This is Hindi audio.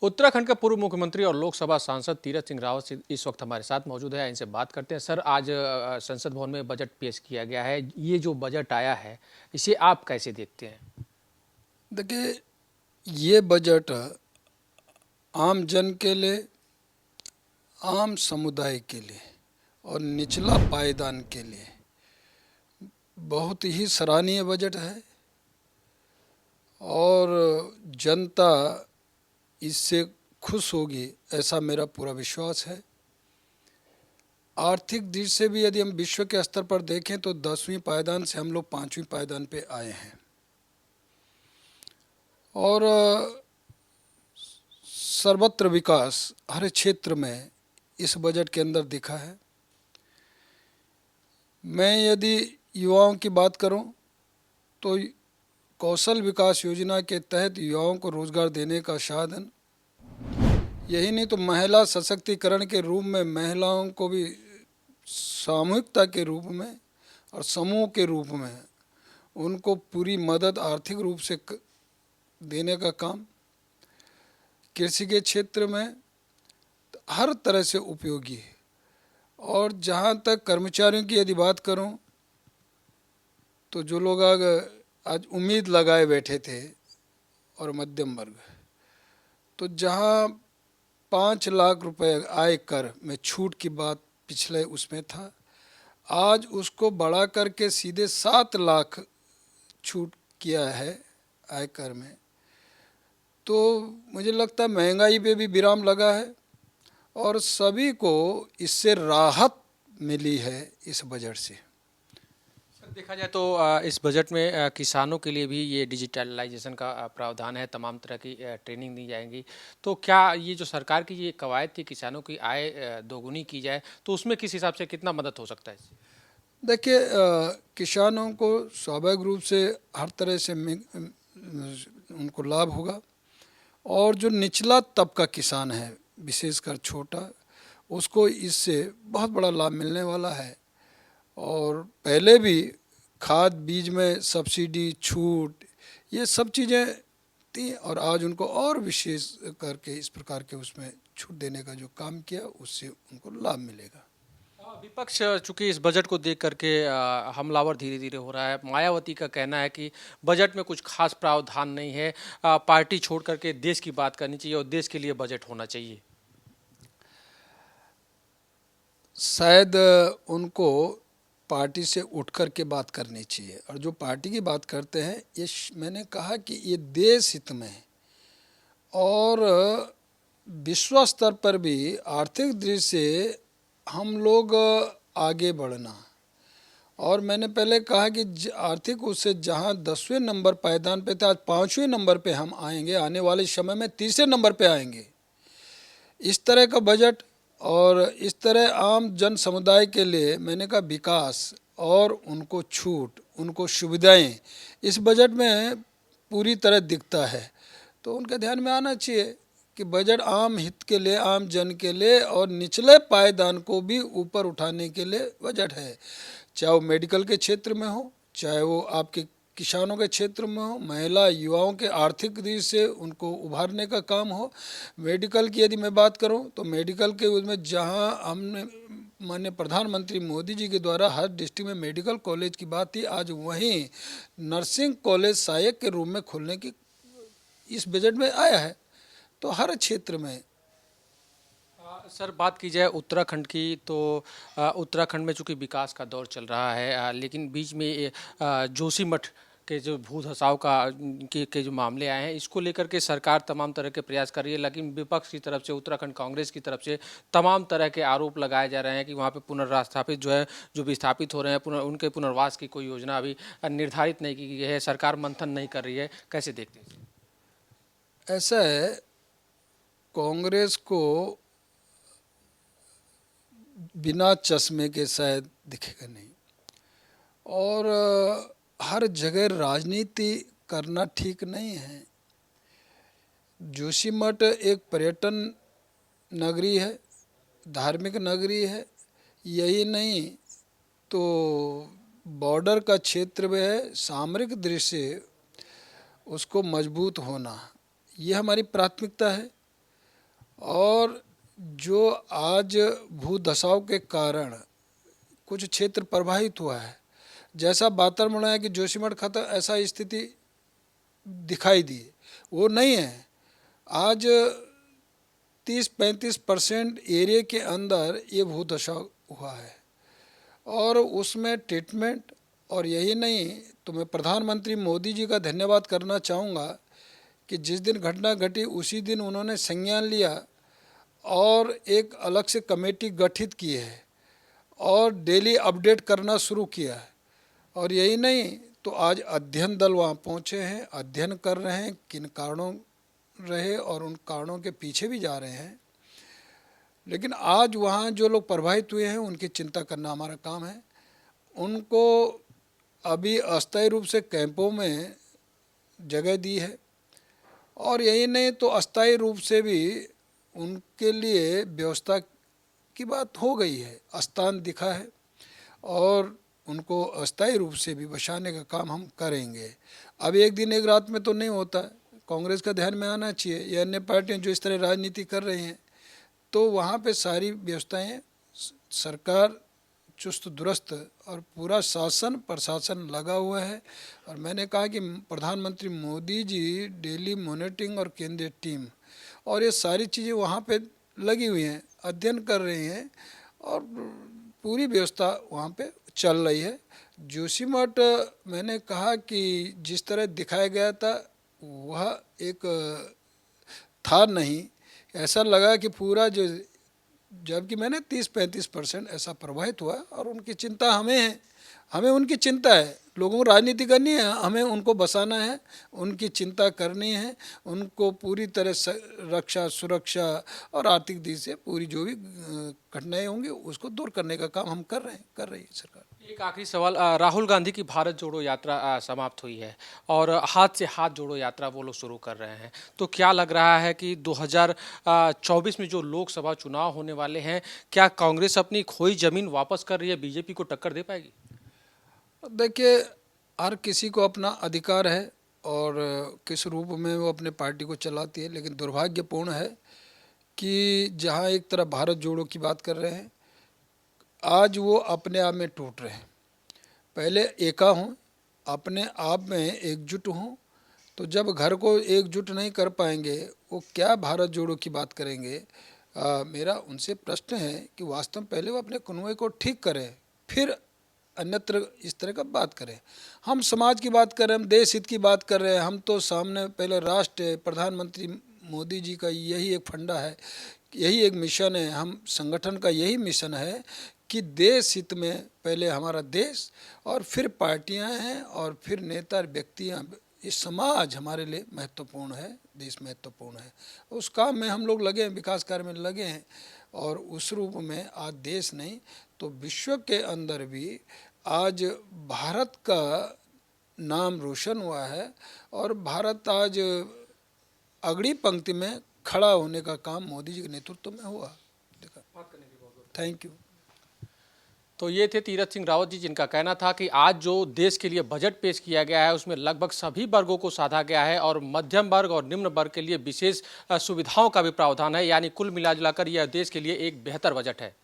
उत्तराखंड के पूर्व मुख्यमंत्री और लोकसभा सांसद तीरथ सिंह रावत इस वक्त हमारे साथ मौजूद है। इनसे बात करते हैं। सर, आज संसद भवन में बजट पेश किया गया है। ये जो बजट आया है, इसे आप कैसे देखते हैं? देखिए, ये बजट आम जन के लिए, आम समुदाय के लिए और निचला पायदान के लिए बहुत ही सराहनीय बजट है और जनता इससे खुश होगी, ऐसा मेरा पूरा विश्वास है। आर्थिक दृष्टि से भी यदि हम विश्व के स्तर पर देखें तो 10वीं पायदान से हम लोग 5वीं पायदान पे आए हैं और सर्वत्र विकास हर क्षेत्र में इस बजट के अंदर दिखा है। मैं यदि युवाओं की बात करूं तो कौशल विकास योजना के तहत युवाओं को रोजगार देने का साधन, यही नहीं तो महिला सशक्तिकरण के रूप में महिलाओं को भी सामूहिकता के रूप में और समूह के रूप में उनको पूरी मदद आर्थिक रूप से देने का काम, कृषि के क्षेत्र में हर तरह से उपयोगी है। और जहाँ तक कर्मचारियों की यदि बात करूँ तो जो लोग आज उम्मीद लगाए बैठे थे और मध्यम वर्ग, तो जहाँ 5 लाख रुपए आय कर में छूट की बात पिछले उसमें था, आज उसको बढ़ा करके सीधे 7 लाख छूट किया है आयकर में। तो मुझे लगता है महंगाई पे भी विराम लगा है और सभी को इससे राहत मिली है इस बजट से। सर, देखा जाए तो इस बजट में किसानों के लिए भी ये डिजिटलाइजेशन का प्रावधान है। तमाम तरह की ट्रेनिंग दी जाएंगी। तो क्या ये जो सरकार की ये कवायद थी किसानों की आय दोगुनी की जाए, तो उसमें किस हिसाब से कितना मदद हो सकता है इससे? देखिए, किसानों को स्वाभाविक रूप से हर तरह से उनको लाभ होगा और जो निचला तबका किसान है, विशेषकर छोटा, उसको इससे बहुत बड़ा लाभ मिलने वाला है। और पहले भी खाद बीज में सब्सिडी छूट ये सब चीज़ें थी और आज उनको और विशेष करके इस प्रकार के उसमें छूट देने का जो काम किया उससे उनको लाभ मिलेगा। विपक्ष चूंकि इस बजट को देख करके हमलावर धीरे धीरे हो रहा है। मायावती का कहना है कि बजट में कुछ खास प्रावधान नहीं है। पार्टी छोड़ करके देश की बात करनी चाहिए और देश के लिए बजट होना चाहिए। शायद उनको पार्टी से उठ कर के बात करनी चाहिए और जो पार्टी की बात करते हैं ये मैंने कहा कि ये देश हित में है और विश्व स्तर पर भी आर्थिक दृष्टि से हम लोग आगे बढ़ना। और मैंने पहले कहा कि आर्थिक उससे जहाँ 10वें नंबर पायदान पे थे, आज 5वें नंबर पे हम आएंगे, आने वाले समय में 3रे नंबर पे आएंगे। इस तरह का बजट और इस तरह आम जन समुदाय के लिए मैंने कहा विकास और उनको छूट, उनको सुविधाएं इस बजट में पूरी तरह दिखता है। तो उनके ध्यान में आना चाहिए कि बजट आम हित के लिए, आम जन के लिए और निचले पायदान को भी ऊपर उठाने के लिए बजट है। चाहे वो मेडिकल के क्षेत्र में हो, चाहे वो आपके किसानों के क्षेत्र में हो, महिला युवाओं के आर्थिक दृष्टि से उनको उभारने का काम हो। मेडिकल की यदि मैं बात करूं तो मेडिकल के उसमें जहां हमने माननीय प्रधानमंत्री मोदी जी के द्वारा हर डिस्ट्रिक्ट में मेडिकल कॉलेज की बात थी, आज वहीं नर्सिंग कॉलेज सहायक के रूप में खोलने की इस बजट में आया है। तो हर क्षेत्र में। सर, बात की जाए उत्तराखंड की तो उत्तराखंड में चूंकि विकास का दौर चल रहा है, लेकिन बीच में जोशीमठ के जो भू धसाव के जो मामले आए हैं, इसको लेकर के सरकार तमाम तरह के प्रयास कर रही है। लेकिन विपक्ष की तरफ से, उत्तराखंड कांग्रेस की तरफ से तमाम तरह के आरोप लगाए जा रहे हैं कि वहाँ पे पुनर्स्थापित जो है, जो विस्थापित हो रहे हैं, उनके पुनर्वास की कोई योजना अभी निर्धारित नहीं की गई है। सरकार मंथन नहीं कर रही है। कैसे देखते हैं? ऐसा है, कांग्रेस को बिना चश्मे के शायद दिखेगा नहीं और हर जगह राजनीति करना ठीक नहीं है। जोशीमठ एक पर्यटन नगरी है, धार्मिक नगरी है, यही नहीं तो बॉर्डर का क्षेत्र में है, सामरिक दृष्टि से उसको मजबूत होना ये हमारी प्राथमिकता है। और जो आज भूदशाव के कारण कुछ क्षेत्र प्रभावित हुआ है, जैसा वातावरण है कि जोशीमठ खत्म ऐसा स्थिति दिखाई दी, वो नहीं है। आज 30-35% एरिया के अंदर ये भूदशाव हुआ है और उसमें ट्रीटमेंट, और यही नहीं तो मैं प्रधानमंत्री मोदी जी का धन्यवाद करना चाहूँगा कि जिस दिन घटना घटी उसी दिन उन्होंने संज्ञान लिया और एक अलग से कमेटी गठित की है और डेली अपडेट करना शुरू किया है। और यही नहीं तो आज अध्ययन दल वहाँ पहुँचे हैं, अध्ययन कर रहे हैं किन कारणों रहे और उन कारणों के पीछे भी जा रहे हैं। लेकिन आज वहाँ जो लोग प्रभावित हुए हैं उनकी चिंता करना हमारा काम है। उनको अभी अस्थायी रूप से कैंपों में जगह दी है और यही नहीं तो अस्थायी रूप से भी उनके लिए व्यवस्था की बात हो गई है, स्थान दिखा है और उनको अस्थायी रूप से भी बसाने का काम हम करेंगे। अब एक दिन एक रात में तो नहीं होता, कांग्रेस का ध्यान में आना चाहिए, ये अन्य पार्टियां जो इस तरह राजनीति कर रही हैं, तो वहाँ पे सारी व्यवस्थाएं सरकार चुस्त दुरुस्त और पूरा शासन प्रशासन लगा हुआ है। और मैंने कहा कि प्रधानमंत्री मोदी जी डेली मॉनिटरिंग और केंद्रीय टीम और ये सारी चीज़ें वहाँ पे लगी हुई हैं, अध्ययन कर रही हैं और पूरी व्यवस्था वहाँ पे चल रही है। जोशीमठ मैंने कहा कि जिस तरह दिखाया गया था वह एक था नहीं, ऐसा लगा कि पूरा जो, जबकि मैंने 30-35% ऐसा प्रभावित हुआ और उनकी चिंता हमें है, हमें उनकी चिंता है। लोगों को राजनीति करनी है, हमें उनको बसाना है, उनकी चिंता करनी है, उनको पूरी तरह रक्षा सुरक्षा और आर्थिक दृष्टि से पूरी जो भी घटनाएं होंगी उसको दूर करने का काम हम कर रही है सरकार। एक आखिरी सवाल, राहुल गांधी की भारत जोड़ो यात्रा समाप्त हुई है और हाथ से हाथ जोड़ो यात्रा वो लोग शुरू कर रहे हैं, तो क्या लग रहा है कि 2024 में जो लोकसभा चुनाव होने वाले हैं, क्या कांग्रेस अपनी खोई जमीन वापस कर रही है, बीजेपी को टक्कर दे पाएगी? देखिए, हर किसी को अपना अधिकार है और किस रूप में वो अपने पार्टी को चलाती है, लेकिन दुर्भाग्यपूर्ण है कि जहाँ एक तरफ भारत जोड़ो की बात कर रहे हैं, आज वो अपने आप में टूट रहे हैं। पहले एका हों, अपने आप में एकजुट हों, तो जब घर को एकजुट नहीं कर पाएंगे वो क्या भारत जोड़ो की बात करेंगे। मेरा उनसे प्रश्न है कि वास्तव में पहले वो अपने कुनबे को ठीक करें, फिर अन्यत्र इस तरह का बात करें। हम समाज की बात कर रहे हैं, हम देश हित की बात कर रहे हैं, हम तो सामने पहले राष्ट्र, प्रधानमंत्री मोदी जी का यही एक फंडा है, यही एक मिशन है, हम संगठन का यही मिशन है कि देश हित में पहले हमारा देश और फिर पार्टियां हैं और फिर नेता व्यक्तियां, ये समाज हमारे लिए महत्वपूर्ण है, देश महत्वपूर्ण है। उस काम में हम लोग लगे हैं, विकास कार्य में लगे हैं और उस रूप में आज देश नहीं तो विश्व के अंदर भी आज भारत का नाम रोशन हुआ है और भारत आज अग्रणी पंक्ति में खड़ा होने का काम मोदी जी के नेतृत्व में हुआ। Thank you. तो ये थे तीरथ सिंह रावत जी, जिनका कहना था कि आज जो देश के लिए बजट पेश किया गया है उसमें लगभग सभी वर्गों को साधा गया है और मध्यम वर्ग और निम्न वर्ग के लिए विशेष सुविधाओं का भी प्रावधान है, यानी कुल मिला जुलाकर यह देश के लिए एक बेहतर बजट है।